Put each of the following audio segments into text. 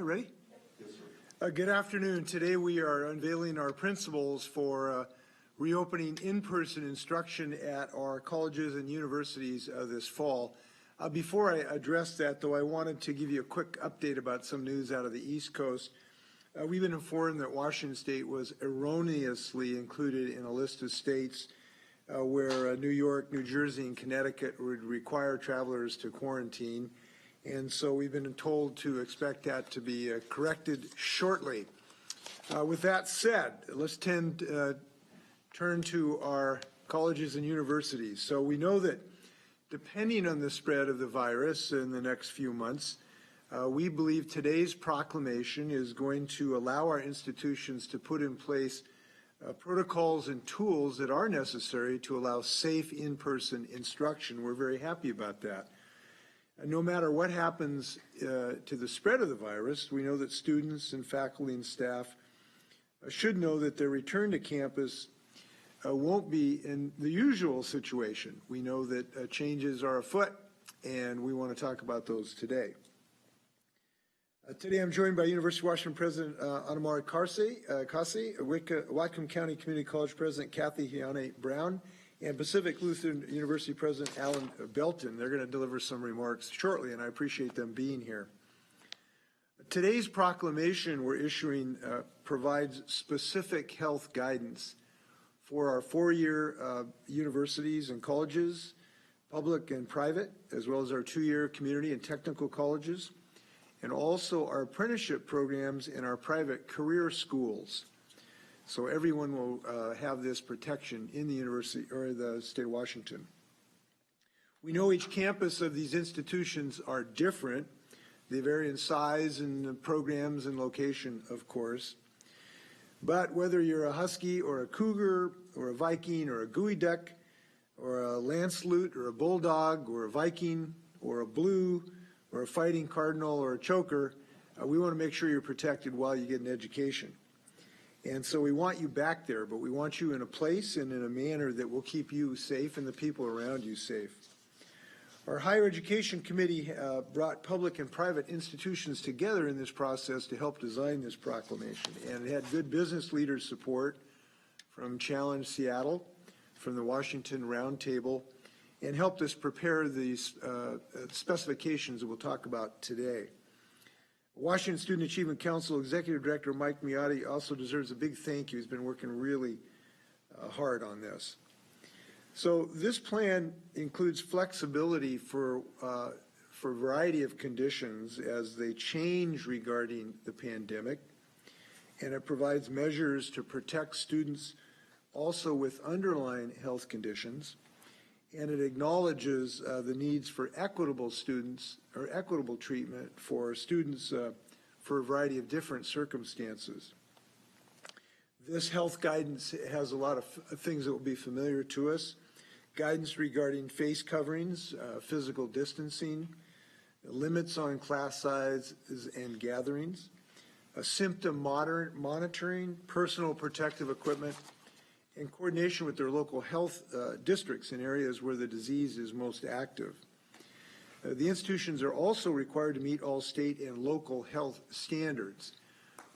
ready? Yes, sir. Good afternoon. Today we are unveiling our principles for reopening in-person instruction at our colleges and universities this fall. Before I address that, though, I wanted to give you a quick update about some news out of the East Coast. We've been informed that Washington State was erroneously included in a list of states where New York, New Jersey, and Connecticut would require travelers to quarantine. And so we've been told to expect that to be corrected shortly. With that said, let's turn to our colleges and universities. So we know that depending on the spread of the virus in the next few months, we believe today's proclamation is going to allow our institutions to put in place protocols and tools that are necessary to allow safe in-person instruction. We're very happy about that. No matter what happens to the spread of the virus, we know that students and faculty and staff should know that their return to campus won't be in the usual situation. We know that changes are afoot, and we want to talk about those today. Today I'm joined by University of Washington President Anamari Kasi, Whatcom County Community College President Kathy Hiane Brown, and Pacific Lutheran University President Alan Belton. They're going to deliver some remarks shortly, and I appreciate them being here. Today's proclamation we're issuing provides specific health guidance for our four-year universities and colleges, public and private, as well as our two-year community and technical colleges, and also our apprenticeship programs and our private career schools. So everyone will have this protection in the university or the state of Washington. We know each campus of these institutions are different. They vary in size and programs and location, of course. But whether you're a Husky or a Cougar or a Viking or a Gooey Duck or a Lancelot or a Bulldog or a Viking or a Blue or a Fighting Cardinal or a Choker, we want to make sure you're protected while you get an education. And so we want you back there, but we want you in a place and in a manner that will keep you safe and the people around you safe. Our Higher Education Committee brought public and private institutions together in this process to help design this proclamation. And it had good business leaders' support from Challenge Seattle, from the Washington Roundtable, and helped us prepare these specifications that we'll talk about today. Washington Student Achievement Council Executive Director Mike Miotti also deserves a big thank you. He's been working really hard on this. So this plan includes flexibility for a variety of conditions as they change regarding the pandemic, and it provides measures to protect students also with underlying health conditions, and it acknowledges the needs for equitable students or equitable treatment for students for a variety of different circumstances. This health guidance has a lot of things that will be familiar to us. Guidance regarding face coverings, physical distancing, limits on class sizes and gatherings, symptom monitoring, personal protective equipment, in coordination with their local health districts in areas where the disease is most active. The institutions are also required to meet all state and local health standards.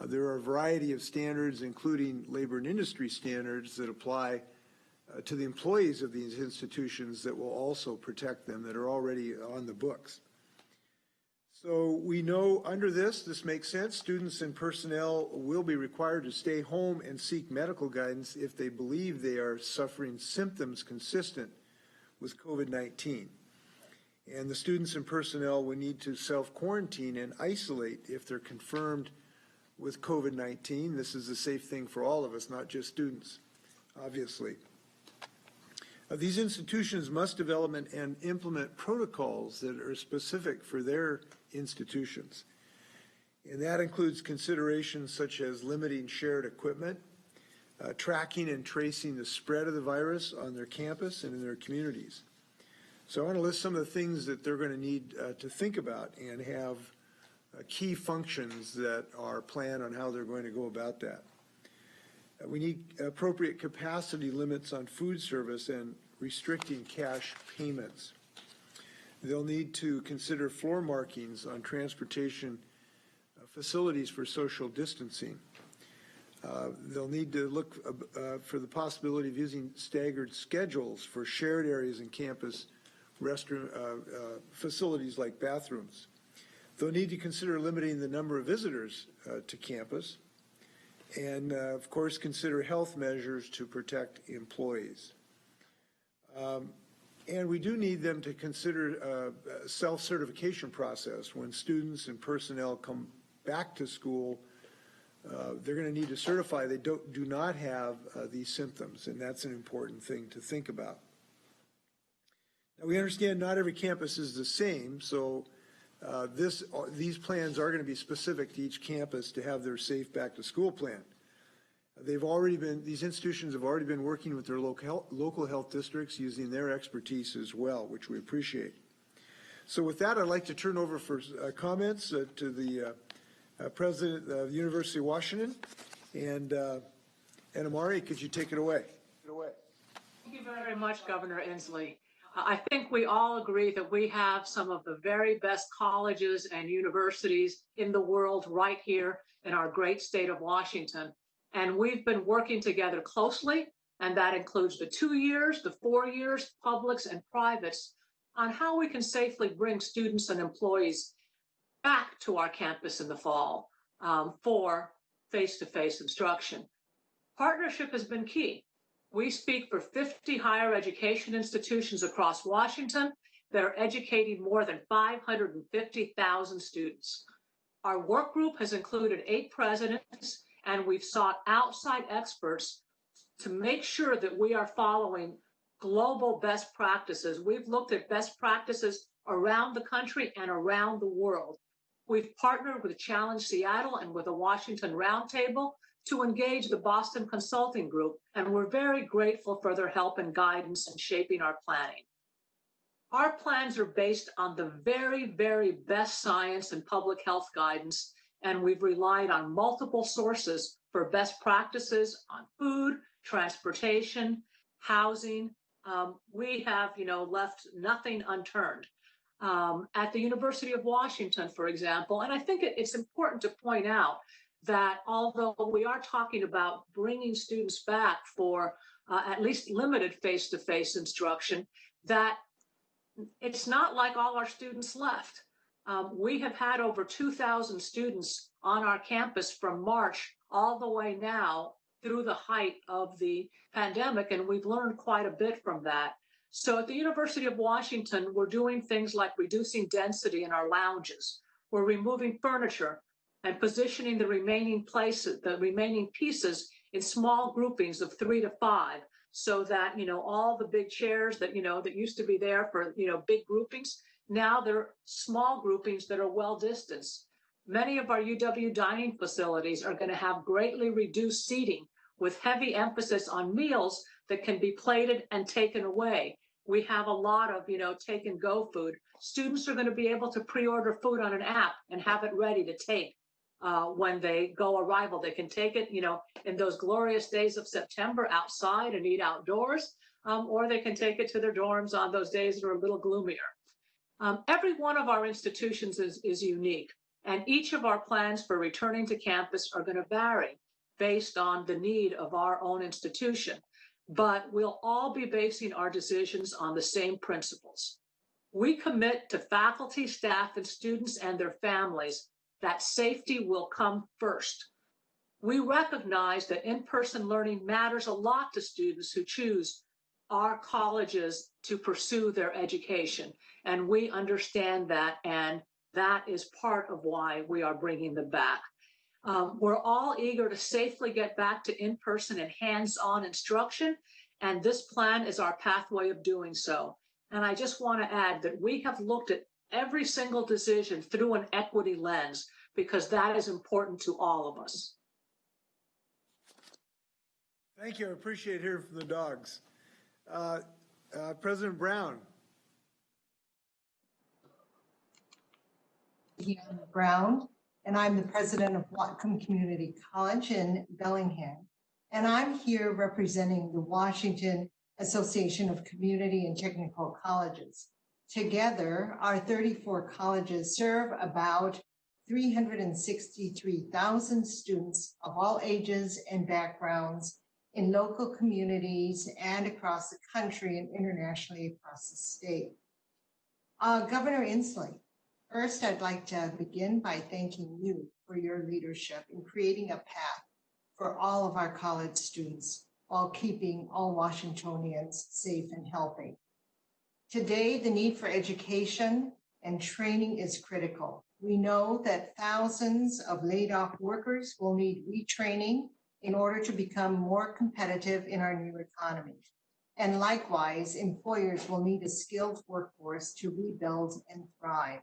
There are a variety of standards, including labor and industry standards, that apply to the employees of these institutions that will also protect them, that are already on the books. So we know under this makes sense. Students and personnel will be required to stay home and seek medical guidance if they believe they are suffering symptoms consistent with COVID-19. And the students and personnel will need to self-quarantine and isolate if they're confirmed with COVID-19. This is a safe thing for all of us, not just students, obviously. These institutions must develop and implement protocols that are specific for their institutions. And that includes considerations such as limiting shared equipment, tracking and tracing the spread of the virus on their campus and in their communities. So I want to list some of the things that they're going to need to think about and have key functions that are planned on how they're going to go about that. We need appropriate capacity limits on food service and restricting cash payments. They'll need to consider floor markings on transportation facilities for social distancing. They'll need to look for the possibility of using staggered schedules for shared areas in campus restroom facilities like bathrooms. They'll need to consider limiting the number of visitors to campus, and of course consider health measures to protect employees. And we do need them to consider a self-certification process when students and personnel come back to school. They're going to need to certify they do not have these symptoms, and that's an important thing to think about. Now, we understand not every campus is the same, so these plans are going to be specific to each campus to have their safe back-to-school plan. These institutions have already been working with their local health districts using their expertise as well, which we appreciate. So with that, I'd like to turn over for comments to the President of the University of Washington. And Amari, could you take it away? Thank you very much, Governor Inslee. I think we all agree that we have some of the very best colleges and universities in the world right here in our great state of Washington. And we've been working together closely, and that includes the 2 years, the 4 years, publics and privates, on how we can safely bring students and employees back to our campus in the fall for face-to-face instruction. Partnership has been key. We speak for 50 higher education institutions across Washington that are educating more than 550,000 students. Our work group has included 8 presidents, and we've sought outside experts to make sure that we are following global best practices. We've looked at best practices around the country and around the world. We've partnered with Challenge Seattle and with the Washington Roundtable to engage the Boston Consulting Group, and we're very grateful for their help and guidance in shaping our planning. Our plans are based on the very, very best science and public health guidance, and we've relied on multiple sources for best practices on food, transportation, housing. We have, left nothing unturned. At the University of Washington, for example, and I think it's important to point out that although we are talking about bringing students back for at least limited face-to-face instruction, that it's not like all our students left. We have had over 2,000 students on our campus from March all the way now through the height of the pandemic, and we've learned quite a bit from that. So at the University of Washington, we're doing things like reducing density in our lounges. We're removing furniture and positioning the remaining pieces in small groupings of 3 to 5, so that, all the big chairs that, that used to be there for, big groupings, now they're small groupings that are well distanced. Many of our UW dining facilities are going to have greatly reduced seating with heavy emphasis on meals that can be plated and taken away. We have a lot of, take and go food. Students are going to be able to pre-order food on an app and have it ready to take when they go arrival. They can take it, in those glorious days of September outside and eat outdoors, or they can take it to their dorms on those days that are a little gloomier. Every one of our institutions is unique, and each of our plans for returning to campus are going to vary based on the need of our own institution. But we'll all be basing our decisions on the same principles. We commit to faculty, staff, and students and their families that safety will come first. We recognize that in-person learning matters a lot to students who choose our colleges to pursue their education, and we understand that, and that is part of why we are bringing them back. We're all eager to safely get back to in-person and hands-on instruction, and this plan is our pathway of doing so. And I just want to add that we have looked at every single decision through an equity lens, because that is important to all of us. Thank you. I appreciate hearing from the dogs. President Brown. Deanna Brown, and I'm the president of Whatcom Community College in Bellingham. And I'm here representing the Washington Association of Community and Technical Colleges. Together, our 34 colleges serve about 363,000 students of all ages and backgrounds in local communities and across the country and internationally across the state. Governor Inslee, first, I'd like to begin by thanking you for your leadership in creating a path for all of our college students while keeping all Washingtonians safe and healthy. Today, the need for education and training is critical. We know that thousands of laid off workers will need retraining in order to become more competitive in our new economy. And likewise, employers will need a skilled workforce to rebuild and thrive.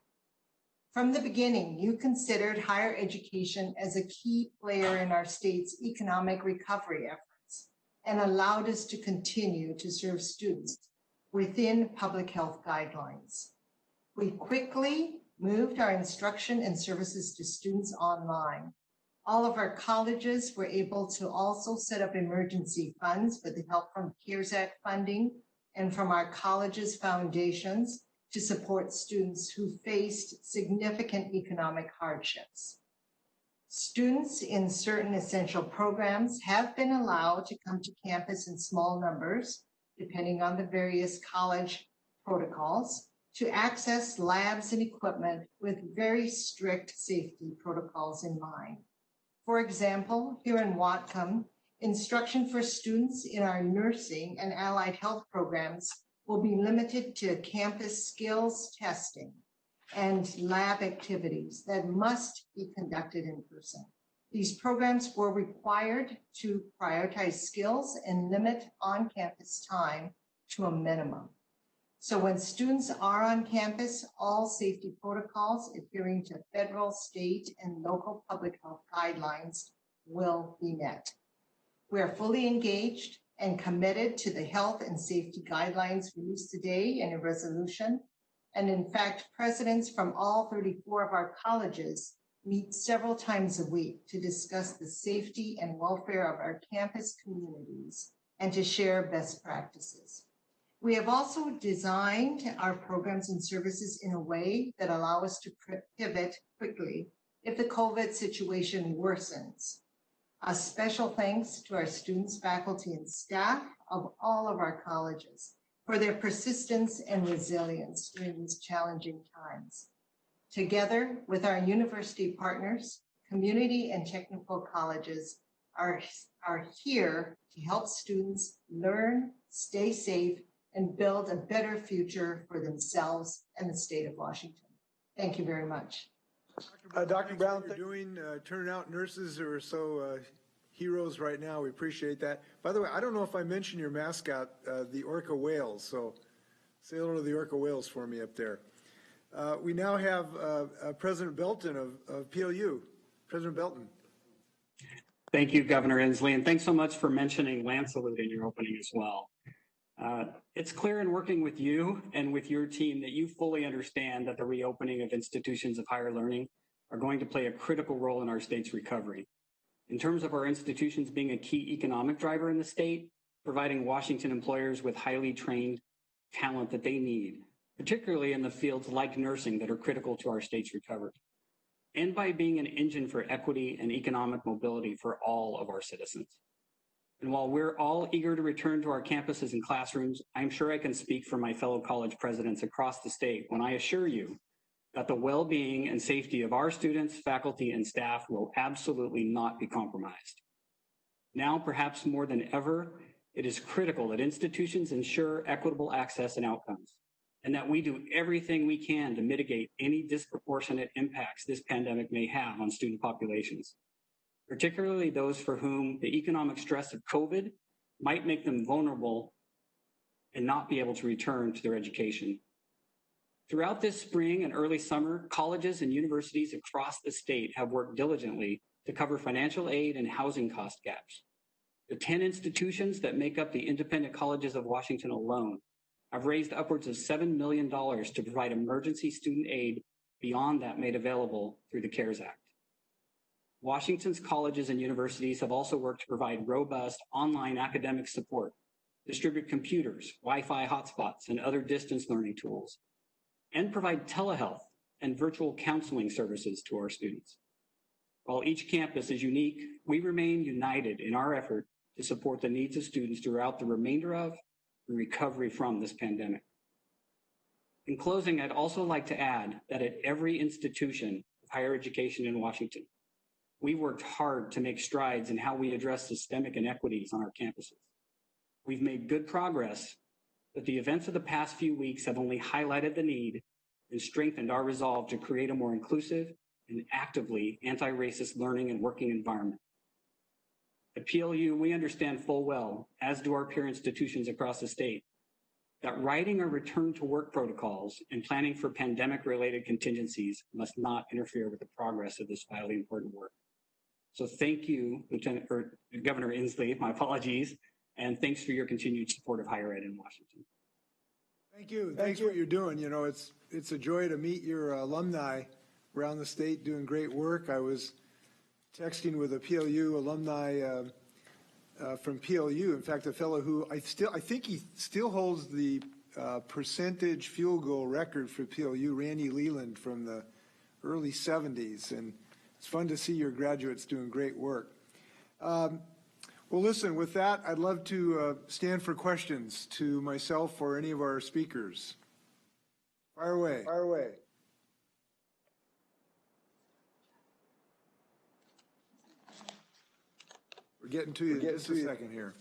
From the beginning, you considered higher education as a key player in our state's economic recovery efforts and allowed us to continue to serve students within public health guidelines. We quickly moved our instruction and services to students online. All of our colleges were able to also set up emergency funds with the help from CARES Act funding and from our colleges' foundations to support students who faced significant economic hardships. Students in certain essential programs have been allowed to come to campus in small numbers, depending on the various college protocols, to access labs and equipment with very strict safety protocols in mind. For example, here in Whatcom, instruction for students in our nursing and allied health programs will be limited to campus skills testing and lab activities that must be conducted in person. These programs were required to prioritize skills and limit on-campus time to a minimum. So when students are on campus, all safety protocols adhering to federal, state, and local public health guidelines will be met. We are fully engaged and committed to the health and safety guidelines released today in a resolution. And in fact, presidents from all 34 of our colleges meet several times a week to discuss the safety and welfare of our campus communities and to share best practices. We have also designed our programs and services in a way that allow us to pivot quickly if the COVID situation worsens. A special thanks to our students, faculty, and staff of all of our colleges for their persistence and resilience during these challenging times. Together with our university partners, community and technical colleges are here to help students learn, stay safe, and build a better future for themselves and the state of Washington. Thank you very much. Dr. Brown, thank you for doing, turning out nurses who are so heroes right now. We appreciate that. By the way, I don't know if I mentioned your mascot, the orca whales, so say hello to the orca whales for me up there. We now have President Belton of PLU. President Belton. Thank you, Governor Inslee, and thanks so much for mentioning land salute in your opening as well. It's clear in working with you and with your team that you fully understand that the reopening of institutions of higher learning are going to play a critical role in our state's recovery. In terms of our institutions being a key economic driver in the state, providing Washington employers with highly trained talent that they need, particularly in the fields like nursing that are critical to our state's recovery, and by being an engine for equity and economic mobility for all of our citizens. And while we're all eager to return to our campuses and classrooms, I'm sure I can speak for my fellow college presidents across the state when I assure you that the well-being and safety of our students, faculty, and staff will absolutely not be compromised. Now, perhaps more than ever, it is critical that institutions ensure equitable access and outcomes, and that we do everything we can to mitigate any disproportionate impacts this pandemic may have on student populations, particularly those for whom the economic stress of COVID might make them vulnerable and not be able to return to their education. Throughout this spring and early summer, colleges and universities across the state have worked diligently to cover financial aid and housing cost gaps. The 10 institutions that make up the Independent Colleges of Washington alone have raised upwards of $7 million to provide emergency student aid beyond that made available through the CARES Act. Washington's colleges and universities have also worked to provide robust online academic support, distribute computers, Wi-Fi hotspots, and other distance learning tools, and provide telehealth and virtual counseling services to our students. While each campus is unique, we remain united in our effort to support the needs of students throughout the remainder of the recovery from this pandemic. In closing, I'd also like to add that at every institution of higher education in Washington, we worked hard to make strides in how we address systemic inequities on our campuses. We've made good progress, but the events of the past few weeks have only highlighted the need and strengthened our resolve to create a more inclusive and actively anti-racist learning and working environment. At PLU, we understand full well, as do our peer institutions across the state, that writing our return to work protocols and planning for pandemic-related contingencies must not interfere with the progress of this vitally important work. So thank you, Governor Inslee, my apologies, and thanks for your continued support of higher ed in Washington. Thank you. Thanks for what you're doing. You know, it's a joy to meet your alumni around the state doing great work. I was texting with a PLU alumni from PLU. In fact, a fellow who I think he still holds the percentage field goal record for PLU, Randy Leland, from the early 70s. And it's fun to see your graduates doing great work. Well, listen, with that, I'd love to stand for questions to myself or any of our speakers. Fire away. Fire away. We're getting to you in just a second here.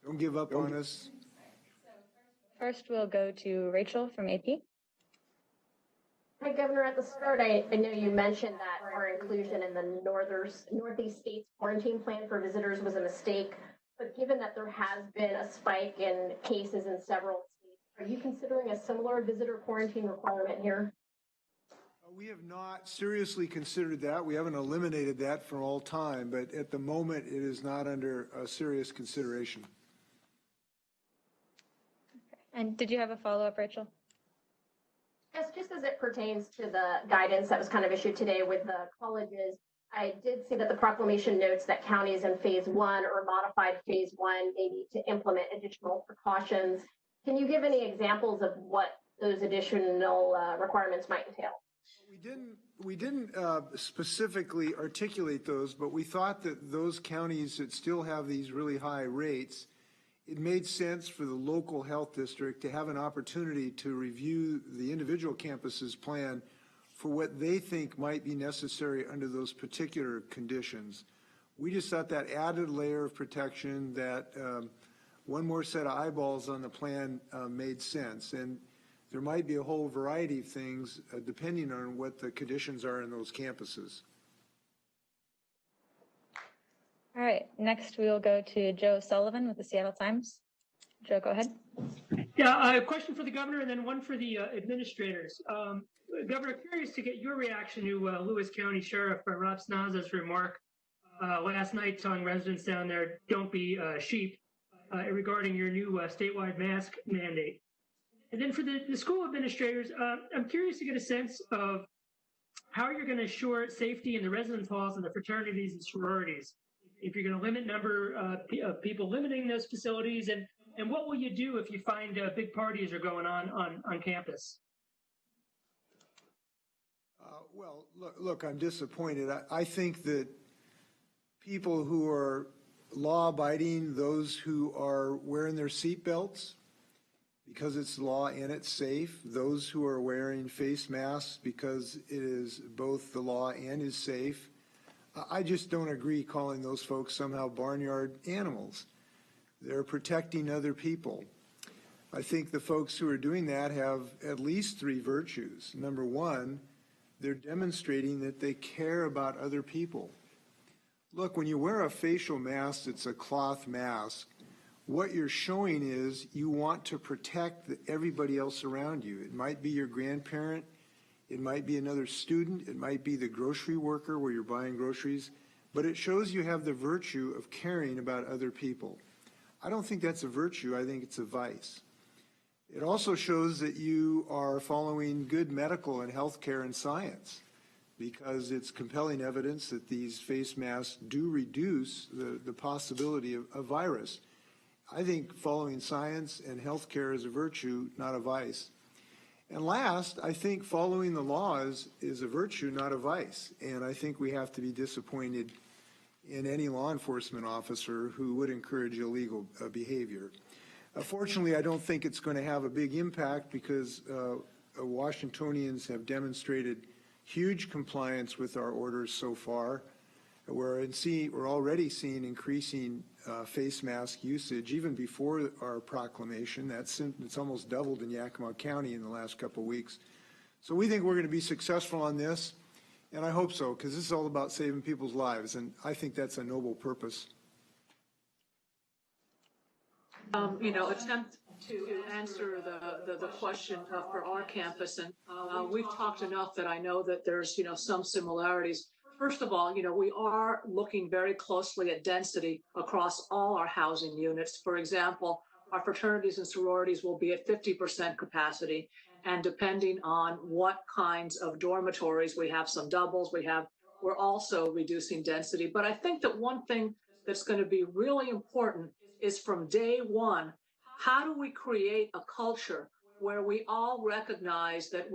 Don't give up on us. First, we'll go to Rachel from AP. Hi, Governor. At the start, I know you mentioned that our inclusion in the Northeast states quarantine plan for visitors was a mistake. But given that there has been a spike in cases in several states, are you considering a similar visitor quarantine requirement here? We have not seriously considered that. We haven't eliminated that for all time, but at the moment, it is not under a serious consideration. And did you have a follow-up, Rachel? Yes, just as it pertains to the guidance that was kind of issued today with the colleges, I did see that the proclamation notes that counties in phase 1 or modified phase 1 may need to implement additional precautions. Can you give any examples of what those additional requirements might entail? We didn't specifically articulate those, but we thought that those counties that still have these really high rates, it made sense for the local health district to have an opportunity to review the individual campus's plan for what they think might be necessary under those particular conditions. We just thought that added layer of protection, that one more set of eyeballs on the plan made sense. And there might be a whole variety of things depending on what the conditions are in those campuses. All right, next we will go to Joe Sullivan with the Seattle Times. Joe, go ahead. Yeah, a question for the governor and then one for the administrators. Governor, curious to get your reaction to Lewis County Sheriff Rob Snaza's remark last night telling residents down there, don't be sheep, regarding your new statewide mask mandate. And then for the school administrators, I'm curious to get a sense of how you're going to assure safety in the residence halls and the fraternities and sororities. If you're going to limit number of people limiting those facilities, and what will you do if you find big parties are going on campus? Well, look, I'm disappointed. I think that people who are law-abiding, those who are wearing their seatbelts because it's law and it's safe, those who are wearing face masks because it is both the law and is safe, I just don't agree calling those folks somehow barnyard animals. They're protecting other people. I think the folks who are doing that have at least 3 virtues. Number one, they're demonstrating that they care about other people. Look, when you wear a facial mask, it's a cloth mask. What you're showing is you want to protect everybody else around you. It might be your grandparent, it might be another student, it might be the grocery worker where you're buying groceries, but it shows you have the virtue of caring about other people. I don't think that's a virtue, I think it's a vice. It also shows that you are following good medical and healthcare and science. because it's compelling evidence that these face masks do reduce the possibility of a virus. I think following science and healthcare is a virtue, not a vice. And last, I think following the laws is a virtue, not a vice. And I think we have to be disappointed in any law enforcement officer who would encourage illegal behavior. Fortunately, I don't think it's going to have a big impact because Washingtonians have demonstrated huge compliance with our orders so far. We're already seeing increasing face mask usage even before our proclamation. It's almost doubled in Yakima County in the last couple of weeks. So we think we're going to be successful on this, and I hope so, because this is all about saving people's lives, and I think that's a noble purpose. Attempt to answer the question for our campus, and we've talked enough that I know that there's some similarities. First of all, we are looking very closely at density across all our housing units. For example, our fraternities and sororities will be at 50% capacity, and depending on what kinds of dormitories, we have some doubles, we're also reducing density. But I think that one thing that's going to be really important is from day one, how do we create a culture where we all recognize that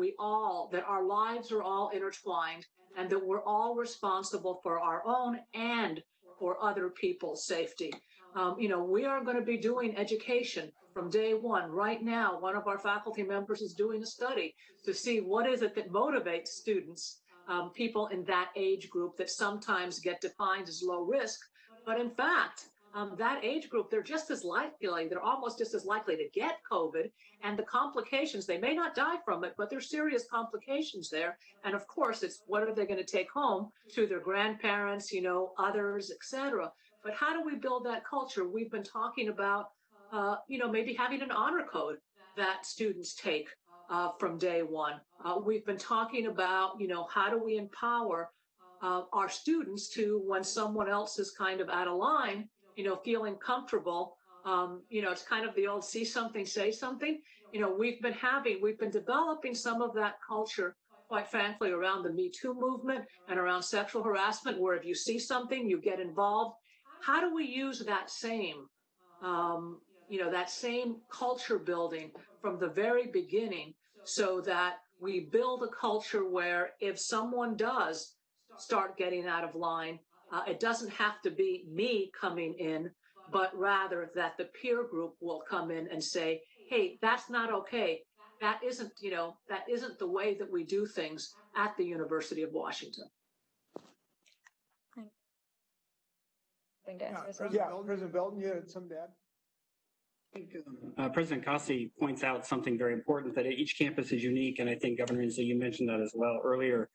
our lives are all intertwined and that we're all responsible for our own and for other people's safety. We are going to be doing education from day one. Right now, one of our faculty members is doing a study to see what is it that motivates students, people in that age group that sometimes get defined as low risk. But in fact, that age group, they're almost just as likely to get COVID, and the complications, they may not die from it, but there's serious complications there. And of course, it's what are they going to take home to their grandparents, others, et cetera. But how do we build that culture? We've been talking about, maybe having an honor code that students take from day one. We've been talking about, how do we empower our students to, when someone else is kind of out of line, feeling comfortable. It's kind of the old see something, say something. We've been developing some of that culture, quite frankly, around the Me Too movement and around sexual harassment, where if you see something, you get involved. How do we use that same culture building from the very beginning so that we build a culture where if someone does start getting out of line, it doesn't have to be me coming in, but rather that the peer group will come in and say, hey, that's not okay. That isn't the way that we do things at the University of Washington. President Belton, you had something to add? I think President Cossey points out something very important, that each campus is unique, and I think Governor Inslee, you mentioned that as well earlier.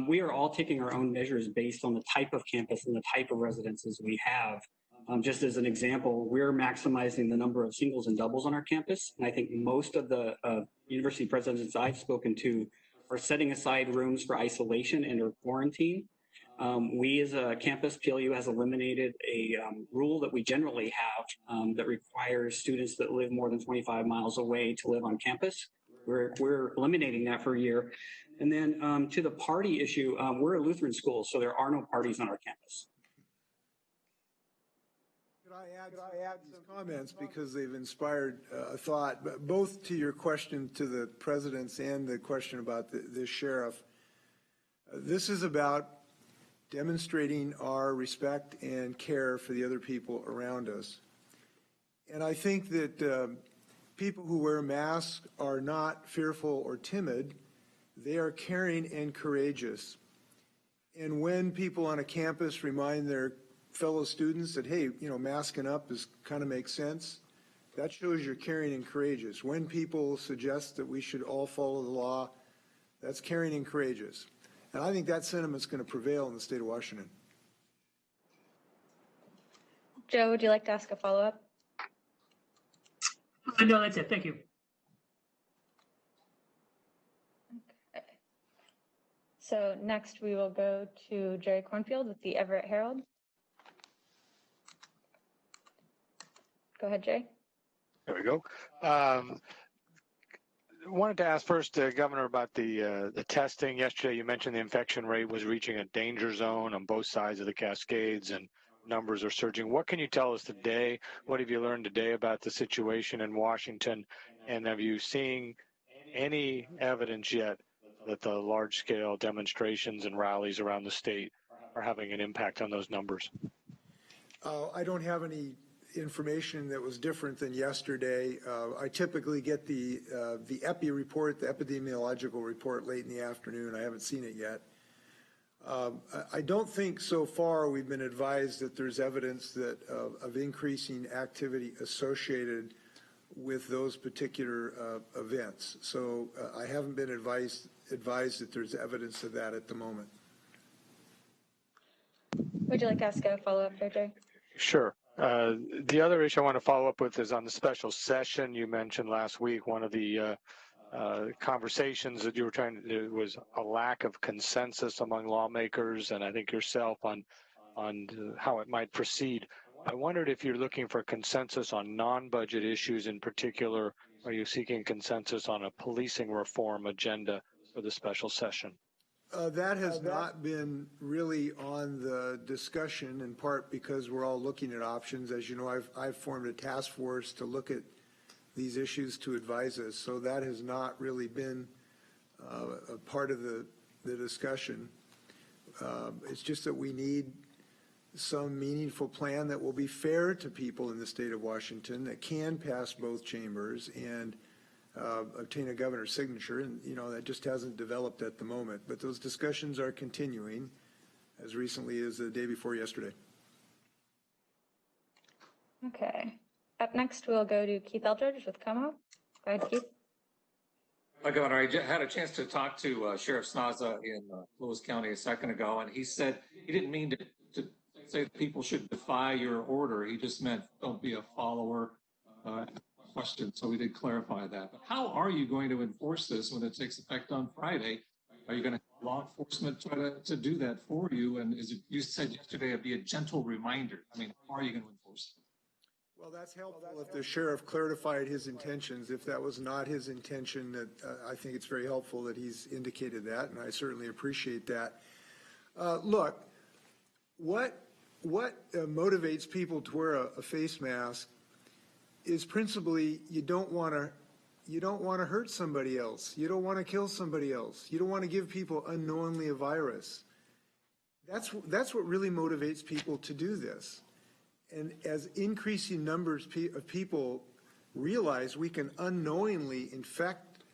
We are all taking our own measures based on the type of campus and the type of residences we have. Just as an example, we're maximizing the number of singles and doubles on our campus, and I think most of the university presidents I've spoken to are setting aside rooms for isolation and or quarantine. We as a campus, PLU has eliminated a rule that we generally have that requires students that live more than 25 miles away to live on campus. We're eliminating that for a year. And then to the party issue, we're a Lutheran school, so there are no parties on our campus. Could I add these comments because they've inspired a thought, but both to your question to the presidents and the question about the sheriff. This is about demonstrating our respect and care for the other people around us. And I think that people who wear masks are not fearful or timid. They are caring and courageous. And when people on a campus remind their fellow students that, hey, masking up kind of makes sense, that shows you're caring and courageous. When people suggest that we should all follow the law, that's caring and courageous. And I think that sentiment's going to prevail in the state of Washington. Joe, would you like to ask a follow-up? No, that's it. Thank you. Okay. So next we will go to Jerry Cornfield with the Everett Herald. Go ahead, Jerry. There we go. wanted to ask first, Governor, about the testing. Yesterday, you mentioned the infection rate was reaching a danger zone on both sides of the Cascades, and numbers are surging. What can you tell us today? What have you learned today about the situation in Washington? And have you seen any evidence yet that the large-scale demonstrations and rallies around the state are having an impact on those numbers? I don't have any information that was different than yesterday. I typically get the EPI report, the epidemiological report, late in the afternoon. I haven't seen it yet. I don't think so far we've been advised that there's evidence that of increasing activity associated with those particular events. So I haven't been advised that there's evidence of that at the moment. Would you like to ask a follow-up there, Jay? Sure. The other issue I want to follow up with is on the special session you mentioned last week. One of the conversations that you were trying to do was a lack of consensus among lawmakers, and I think yourself on how it might proceed. I wondered if you're looking for consensus on non-budget issues in particular. Are you seeking consensus on a policing reform agenda for the special session? That has not been really on the discussion, in part because we're all looking at options. As you know, I've formed a task force to look at these issues to advise us. So that has not really been a part of the discussion. It's just that we need some meaningful plan that will be fair to people in the state of Washington, that can pass both chambers and obtain a governor's signature, and that just hasn't developed at the moment. But those discussions are continuing as recently as the day before yesterday. Okay. Up next, we'll go to Keith Eldridge with Como. Go ahead, Keith. Hi, Governor. I had a chance to talk to Sheriff Snaza in Lewis County a second ago, and he said he didn't mean to say that people should defy your order. He just meant don't be a follower. Question. So we did clarify that. But how are you going to enforce this when it takes effect on Friday? Are you going to have law enforcement try to do that for you? And as you said yesterday, it'd be a gentle reminder. I mean, how are you going to enforce it? Well, that's helpful if the sheriff clarified his intentions. If that was not his intention, I think it's very helpful that he's indicated that, and I certainly appreciate that. Look, what motivates people to wear a face mask is principally you don't want to hurt somebody else. You don't want to kill somebody else. You don't want to give people unknowingly a virus. That's what really motivates people to do this. And as increasing numbers of people realize we can unknowingly infect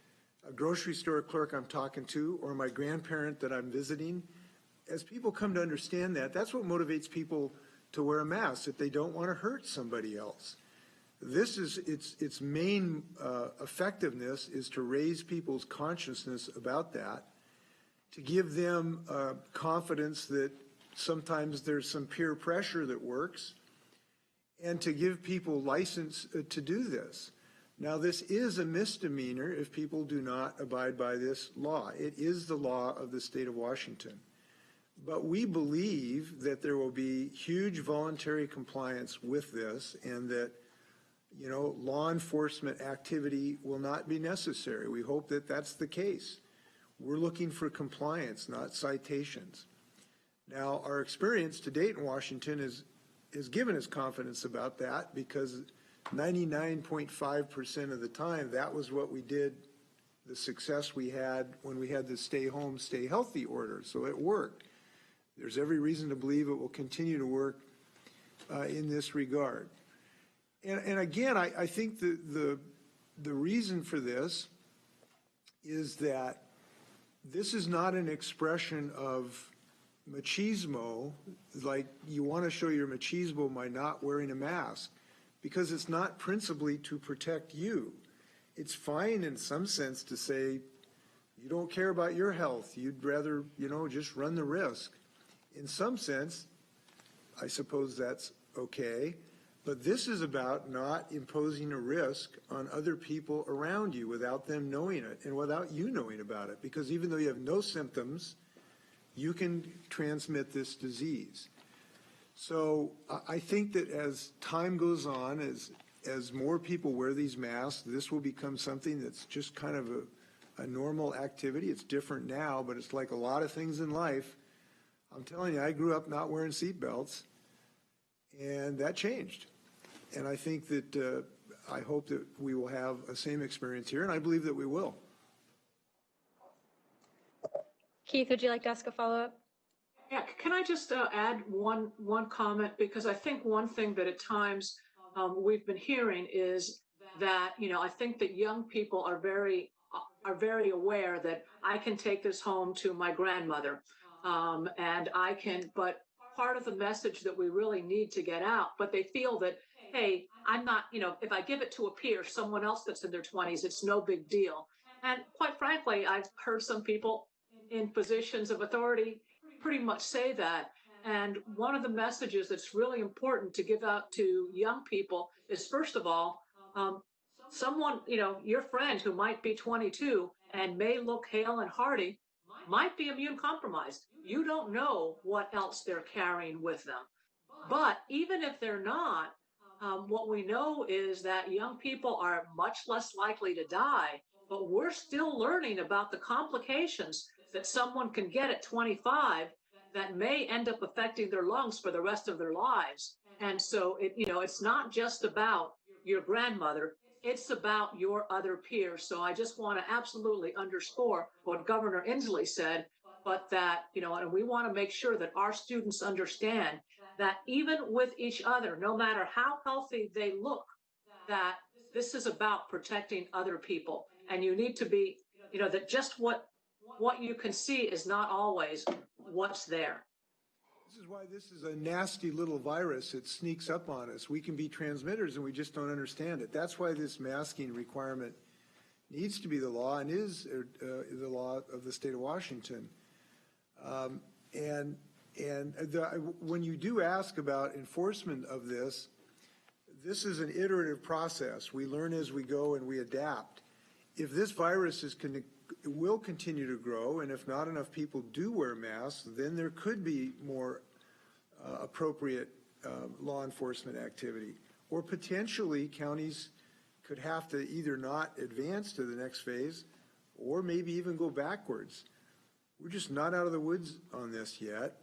a grocery store clerk I'm talking to or my grandparent that I'm visiting, as people come to understand that, that's what motivates people to wear a mask, that they don't want to hurt somebody else. This is its main effectiveness is to raise people's consciousness about that, to give them confidence that sometimes there's some peer pressure that works, and to give people license to do this. Now, this is a misdemeanor if people do not abide by this law. It is the law of the state of Washington. But we believe that there will be huge voluntary compliance with this, and that law enforcement activity will not be necessary. We hope that that's the case. We're looking for compliance, not citations. Now, our experience to date in Washington has given us confidence about that, because 99.5% of the time, that was what we did, the success we had when we had the stay home, stay healthy order. So it worked. There's every reason to believe it will continue to work in this regard. And again, I think the reason for this is that this is not an expression of machismo, like you want to show your machismo by not wearing a mask, because it's not principally to protect you. It's fine in some sense to say you don't care about your health. You'd rather, just run the risk. In some sense, I suppose that's okay. But this is about not imposing a risk on other people around you without them knowing it and without you knowing about it. Because even though you have no symptoms, you can transmit this disease. So I think that as time goes on, as more people wear these masks, this will become something that's just kind of a normal activity. It's different now, but it's like a lot of things in life. I'm telling you, I grew up not wearing seatbelts, and that changed. And I think that I hope that we will have a same experience here, and I believe that we will. Keith, would you like to ask a follow-up? Yeah, can I just add one comment? Because I think one thing that at times we've been hearing is that, I think that young people are very aware that I can take this home to my grandmother, and I can, but part of the message that we really need to get out, but they feel that, hey, I'm not, if I give it to a peer, someone else that's in their 20s, it's no big deal. And quite frankly, I've heard some people in positions of authority pretty much say that. And one of the messages that's really important to give out to young people is, first of all, someone, your friend who might be 22 and may look hale and hearty might be immune compromised. You don't know what else they're carrying with them. But even if they're not, what we know is that young people are much less likely to die, but we're still learning about the complications that someone can get at 25 that may end up affecting their lungs for the rest of their lives. And so it's not just about your grandmother, it's about your other peers. So I just want to absolutely underscore what Governor Inslee said, but that, and we want to make sure that our students understand that even with each other, no matter how healthy they look, that this is about protecting other people. And you need to be, that just what you can see is not always what's there. This is why this is a nasty little virus. It sneaks up on us. We can be transmitters and we just don't understand it. That's why this masking requirement needs to be the law and is the law of the state of Washington. When you do ask about enforcement of this, this is an iterative process. We learn as we go and we adapt. If this virus will continue to grow, and if not enough people do wear masks, then there could be more appropriate law enforcement activity. Or potentially counties could have to either not advance to the next phase or maybe even go backwards. We're just not out of the woods on this yet.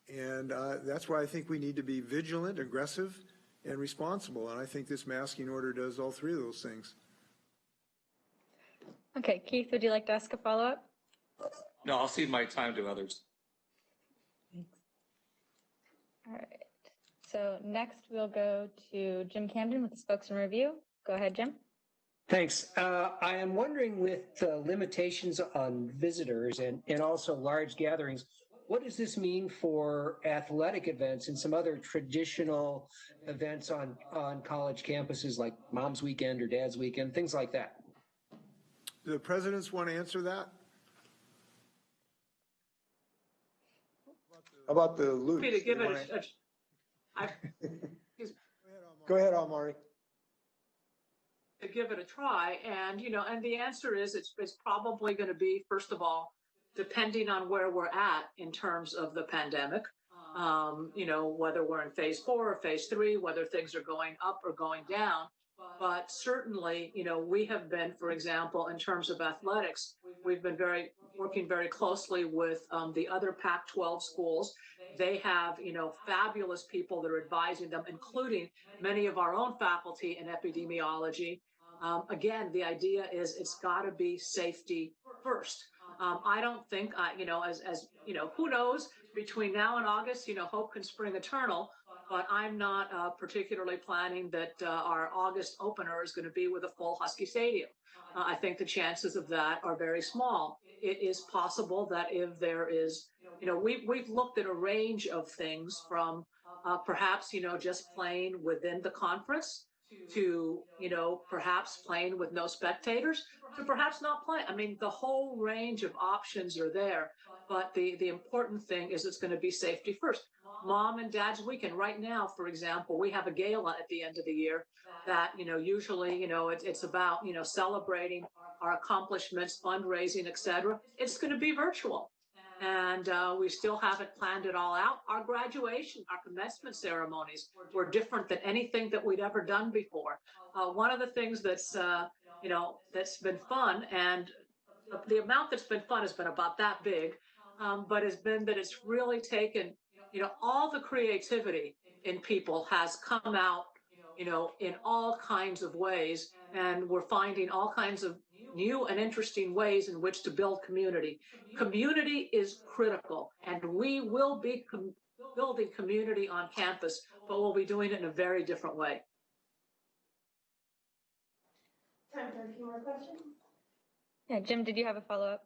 And that's why I think we need to be vigilant, aggressive, and responsible. And I think this masking order does all three of those things. Okay, Keith, would you like to ask a follow-up? No, I'll cede my time to others. All right. So next we'll go to Jim Camden with the Spokesman Review. Go ahead, Jim. Thanks. I am wondering, with limitations on visitors and also large gatherings, what does this mean for athletic events and some other traditional events on college campuses like Mom's Weekend or Dad's Weekend, things like that? Do the presidents want to answer that? How about the loot? Me to give it Go ahead, Amari. to give it a try, and the answer is it's probably going to be, first of all, depending on where we're at in terms of the pandemic, whether we're in phase 4 or phase 3, whether things are going up or going down. But certainly, we have been, for example, in terms of athletics, we've been working very closely with the other Pac-12 schools. They have, fabulous people that are advising them, including many of our own faculty in epidemiology. Again, the idea is it's got to be safety first. I don't think, who knows, between now and August, hope can spring eternal. But I'm not particularly planning that our August opener is going to be with a full Husky Stadium. I think the chances of that are very small. It is possible that if there is, we've looked at a range of things from perhaps, just playing within the conference to, perhaps playing with no spectators to perhaps not play. I mean, the whole range of options are there. But the important thing is it's going to be safety first. Mom and Dad's Weekend right now, for example, we have a gala at the end of the year that, usually, it's about, celebrating our accomplishments, fundraising, et cetera. It's going to be virtual. and we still haven't planned it all out. Our graduation, our commencement ceremonies were different than anything that we'd ever done before. One of the things that's, that's been fun, and the amount that's been fun has been about that big, but has been that it's really taken, all the creativity in people has come out, in all kinds of ways, and we're finding all kinds of new and interesting ways in which to build community. Community is critical, and we will be building community on campus, but we'll be doing it in a very different way. Time for a few more questions. Yeah, Jim, did you have a follow-up?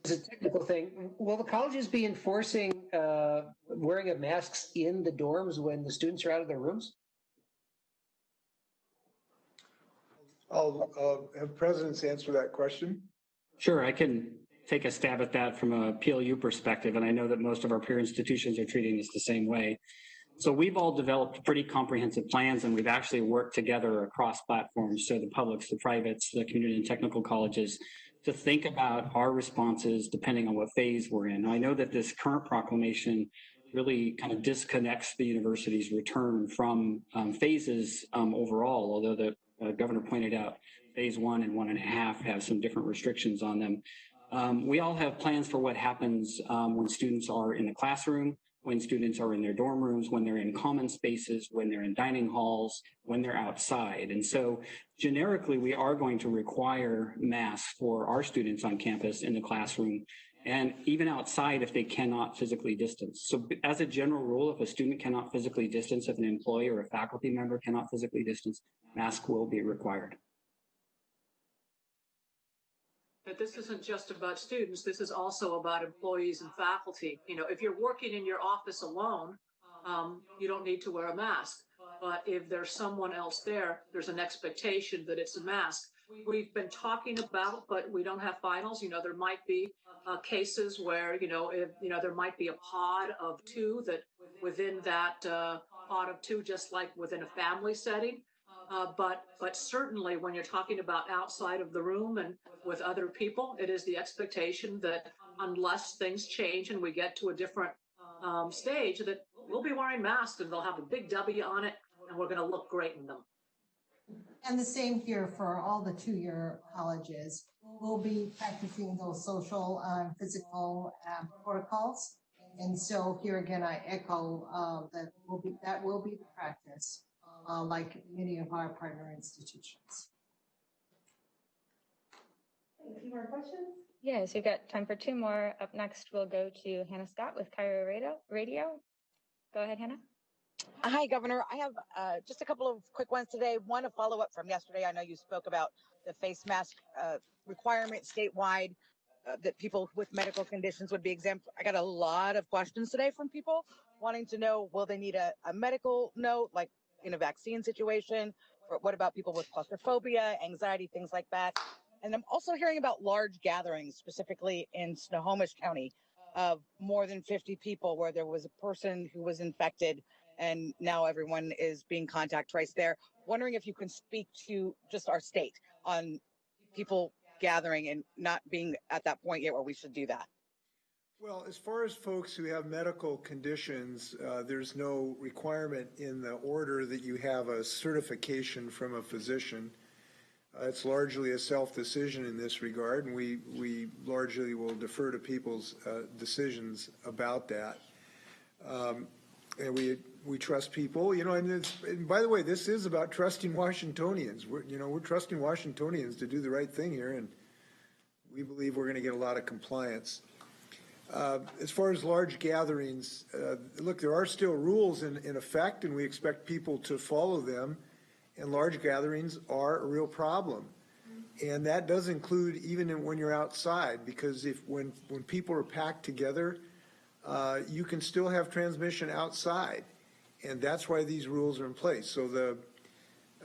It's a technical thing. Will the colleges be enforcing wearing of masks in the dorms when the students are out of their rooms? I'll have presidents answer that question. Sure, I can take a stab at that from a PLU perspective, and I know that most of our peer institutions are treating this the same way. So we've all developed pretty comprehensive plans, and we've actually worked together across platforms, so the publics, the privates, the community and technical colleges, to think about our responses depending on what phase we're in. Now, I know that this current proclamation really kind of disconnects the university's return from phases overall, although the governor pointed out phase 1 and 1.5 have some different restrictions on them. We all have plans for what happens when students are in the classroom, when students are in their dorm rooms, when they're in common spaces, when they're in dining halls, when they're outside. And so generically, we are going to require masks for our students on campus in the classroom and even outside if they cannot physically distance. So as a general rule, if a student cannot physically distance, if an employee or a faculty member cannot physically distance, mask will be required. That this isn't just about students, this is also about employees and faculty. If you're working in your office alone, you don't need to wear a mask. But if there's someone else there, there's an expectation that it's a mask. We've been talking about, but we don't have finals. There might be cases where, there might be a pod of 2 that within that pod of 2, just like within a family setting. But certainly when you're talking about outside of the room and with other people, it is the expectation that unless things change and we get to a different stage, that we'll be wearing masks and they'll have a big W on it and we're going to look great in them. And the same here for all the 2-year colleges. We'll be practicing those social and physical protocols. And so here again, I echo that will be the practice, like many of our partner institutions. A few more questions? Yes, we've got time for 2 more. Up next, we'll go to Hannah Scott with Cairo Radio. Go ahead, Hannah. Hi, Governor. I have just a couple of quick ones today. One, a follow-up from yesterday. I know you spoke about the face mask requirement statewide, that people with medical conditions would be exempt. I got a lot of questions today from people wanting to know, will they need a medical note, like in a vaccine situation? Or what about people with claustrophobia, anxiety, things like that? And I'm also hearing about large gatherings, specifically in Snohomish County, of more than 50 people where there was a person who was infected and now everyone is being contact traced there. Wondering if you can speak to just our state on people gathering and not being at that point yet where we should do that. Well, as far as folks who have medical conditions, there's no requirement in the order that you have a certification from a physician. It's largely a self-decision in this regard, and we largely will defer to people's decisions about that. And we trust people, and by the way, this is about trusting Washingtonians. We're trusting Washingtonians to do the right thing here, and we believe we're going to get a lot of compliance. As far as large gatherings, look, there are still rules in effect, and we expect people to follow them. And large gatherings are a real problem. And that does include even when you're outside, because when people are packed together, you can still have transmission outside. And that's why these rules are in place. So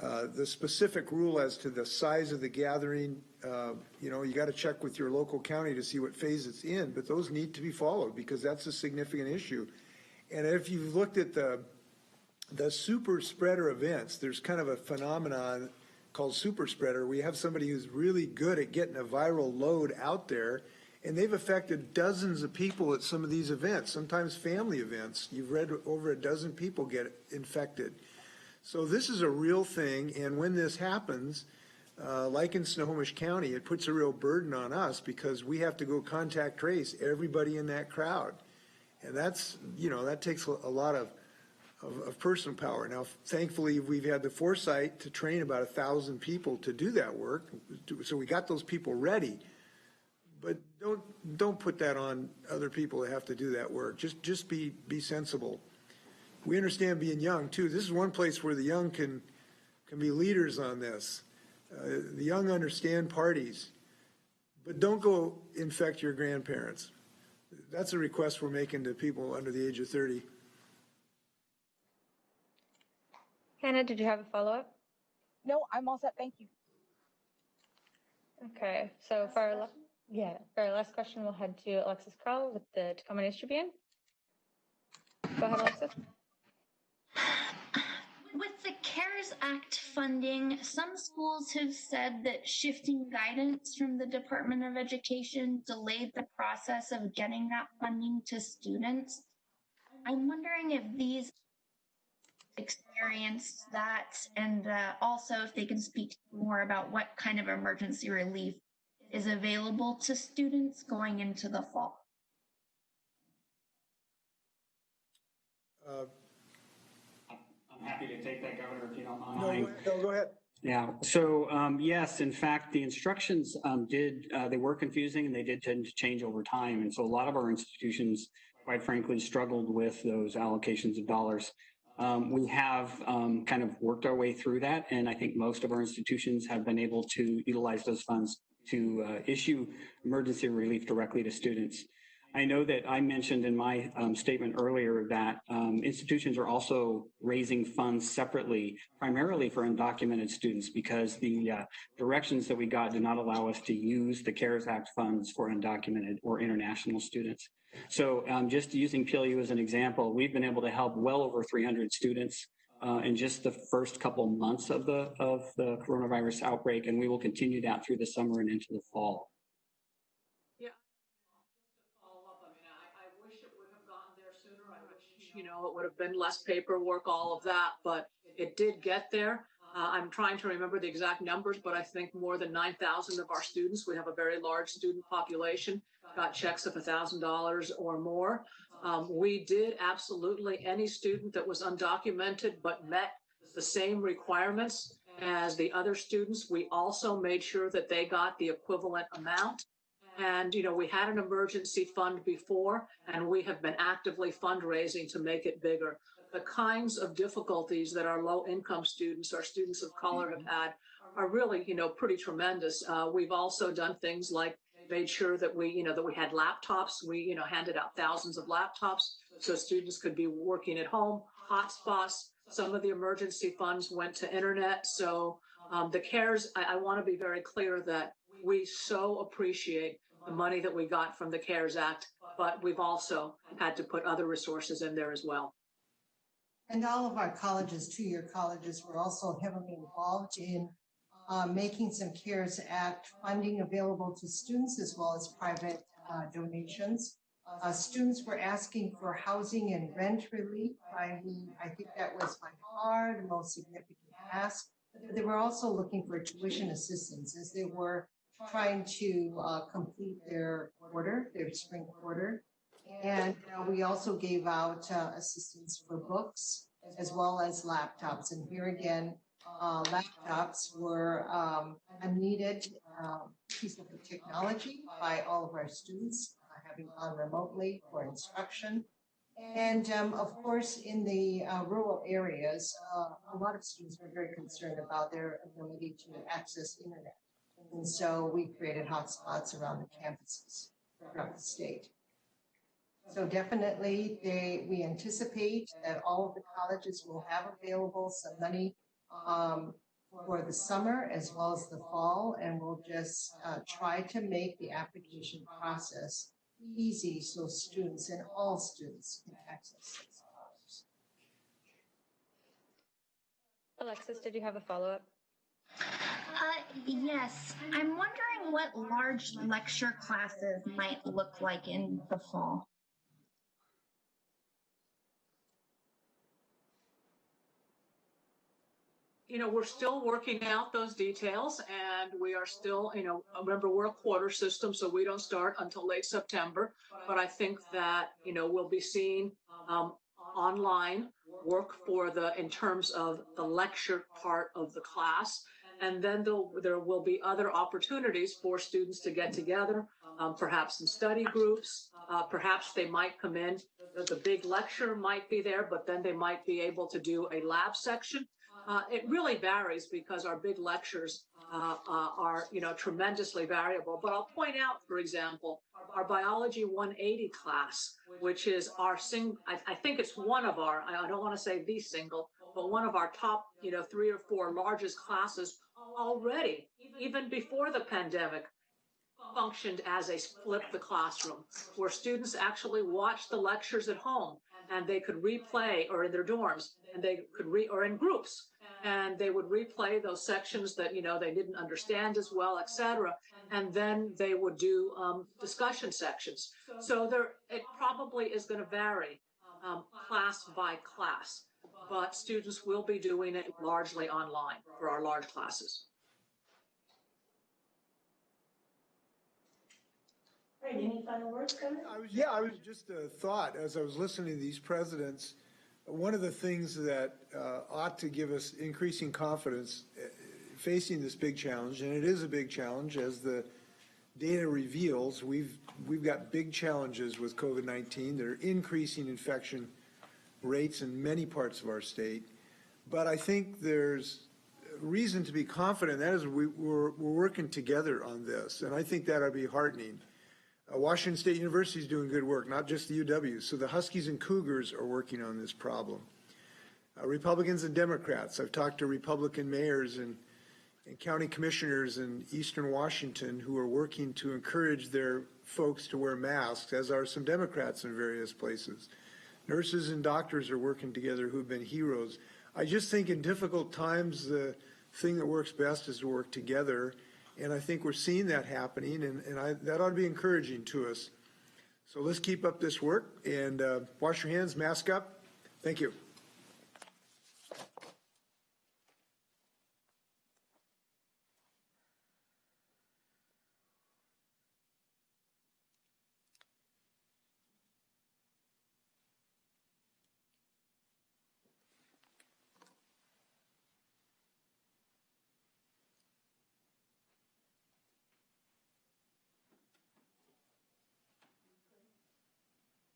the specific rule as to the size of the gathering, you got to check with your local county to see what phase it's in, but those need to be followed because that's a significant issue. And if you've looked at the super spreader events, there's kind of a phenomenon called super spreader. We have somebody who's really good at getting a viral load out there, And they've affected dozens of people at some of these events, sometimes family events. You've read over a dozen people get infected. So this is a real thing, and when this happens, like in Snohomish County, it puts a real burden on us because we have to go contact trace everybody in that crowd. And that's, that takes a lot of personal power. Now, thankfully, we've had the foresight to train about 1,000 people to do that work. So we got those people ready. But don't put that on other people that have to do that work. Just be sensible. We understand being young too. This is one place where the young can be leaders on this. The young understand parties, but don't go infect your grandparents. That's a request we're making to people under the age of 30. Hannah, did you have a follow-up? No, I'm all set. Thank you. Okay, so for our last question, we'll head to Alexis Kroll with the Tacoma News Tribune. Go ahead, Alexis. With the CARES Act funding, some schools have said that shifting guidance from the Department of Education delayed the process of getting that funding to students. I'm wondering if these experienced that, and also if they can speak more about what kind of emergency relief is available to students going into the fall. I'm happy to take that, Governor, if you don't mind. No, go ahead. Yeah, so yes, in fact, the instructions they were confusing and they did tend to change over time. And so a lot of our institutions, quite frankly, struggled with those allocations of dollars. We have kind of worked our way through that. And I think most of our institutions have been able to utilize those funds to issue emergency relief directly to students. I know that I mentioned in my statement earlier that institutions are also raising funds separately, primarily for undocumented students, because the directions that we got do not allow us to use the CARES Act funds for undocumented or international students. So just using PLU as an example, we've been able to help well over 300 students in just the first couple months of the coronavirus outbreak, and we will continue that through the summer and into the fall. It would have been less paperwork, all of that, but it did get there. I'm trying to remember the exact numbers, but I think more than 9,000 of our students, we have a very large student population, got checks of $1,000 or more. We did absolutely, any student that was undocumented but met the same requirements as the other students, we also made sure that they got the equivalent amount. And, we had an emergency fund before, and we have been actively fundraising to make it bigger. The kinds of difficulties that our low-income students, our students of color have had are really, pretty tremendous. We've also done things like made sure that we had laptops. We, handed out thousands of laptops so students could be working at home, hotspots. Some of the emergency funds went to internet. So the CARES, I want to be very clear that we so appreciate the money that we got from the CARES Act, but we've also had to put other resources in there as well. And all of our colleges, two-year colleges, were also heavily involved in making some CARES Act funding available to students as well as private donations. Students were asking for housing and rent relief. I think that was by far the most significant ask. But they were also looking for tuition assistance as they were trying to complete their spring quarter. And we also gave out assistance for books as well as laptops. And here again, laptops were a needed piece of technology by all of our students, having gone remotely for instruction. And of course, in the rural areas, a lot of students were very concerned about their ability to access internet. And so we created hotspots around the campuses throughout the state. So definitely we anticipate that all of the colleges will have available some money for the summer as well as the fall, and we'll just try to make the application process easy so students and all students can access these dollars. Alexis, did you have a follow-up? Yes. I'm wondering what large lecture classes might look like in the fall? We're still working out those details, and we are still, remember, we're a quarter system, so we don't start until late September. But I think that, we'll be seeing online work in terms of the lecture part of the class. And then there will be other opportunities for students to get together, perhaps in study groups. Perhaps they might come in, the big lecture might be there, but then they might be able to do a lab section. It really varies because our big lectures are, tremendously variable. But I'll point out, for example, our Biology 180 class, which is I think it's one of our, I don't want to say the single, but one of our top, 3 or 4 largest classes already, even before the pandemic, functioned as a flip the classroom, where students actually watched the lectures at home and they could replay, or in their dorms, and they could or in groups, and they would replay those sections that, they didn't understand as well, etc. And then they would do discussion sections. So it probably is going to vary class by class, but students will be doing it largely online for our large classes. All right, any final words, Governor? I was just a thought as I was listening to these presidents. One of the things that ought to give us increasing confidence facing this big challenge, and it is a big challenge as the data reveals, we've got big challenges with COVID-19. There are increasing infection rates in many parts of our state. But I think there's reason to be confident. That is, we're working together on this, and I think that ought to be heartening. Washington State University is doing good work, not just the UW. So the Huskies and Cougars are working on this problem. Republicans and Democrats. I've talked to Republican mayors and county commissioners in Eastern Washington who are working to encourage their folks to wear masks, as are some Democrats in various places. Nurses and doctors are working together who have been heroes. I just think in difficult times, the thing that works best is to work together. And I think we're seeing that happening, and that ought to be encouraging to us. So let's keep up this work and wash your hands, mask up. Thank you.